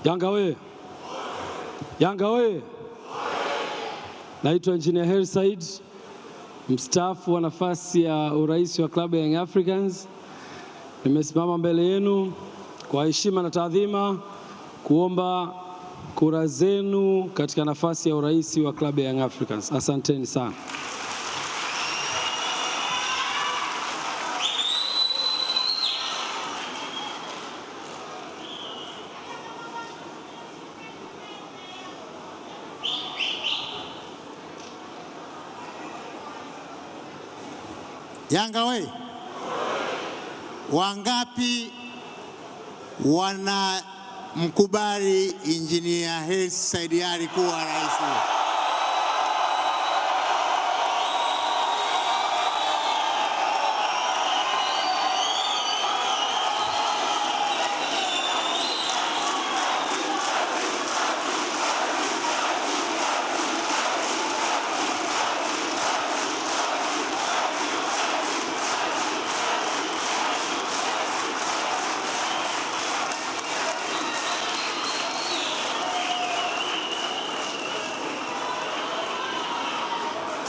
Yanga we! Yanga we! Naitwa Engineer Hersi Said, mstaafu wa nafasi ya urais wa klabu ya Young Africans. Nimesimama mbele yenu kwa heshima na taadhima kuomba kura zenu katika nafasi ya urais wa klabu ya Young Africans. Asanteni sana. Yanga we! Wangapi wana mkubali Engineer Hersi Said Ali kuwa rais?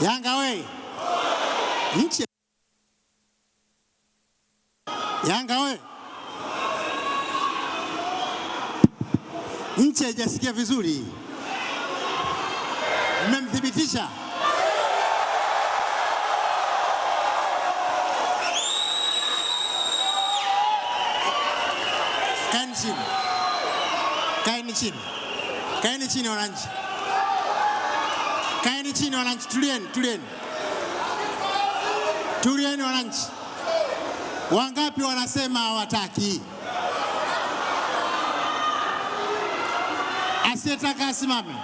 Yanga we! Nchi Yanga we! Nchi haijasikia vizuri. Mmemthibitisha? Kaeni chini. Kaeni chini. Kaeni chini wananchi. Kaeni chini wananchi, tulieni. Tulieni wananchi. Wangapi wanasema hawataki? Asiyetaka asimame.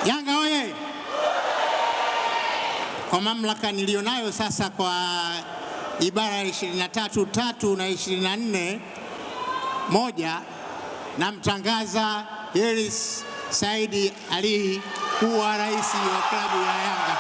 Yanga oye! Kwa mamlaka nilionayo sasa, kwa ibara ya 23(3) na 24(1) namtangaza Hersi Said Ali kuwa rais wa klabu ya Yanga.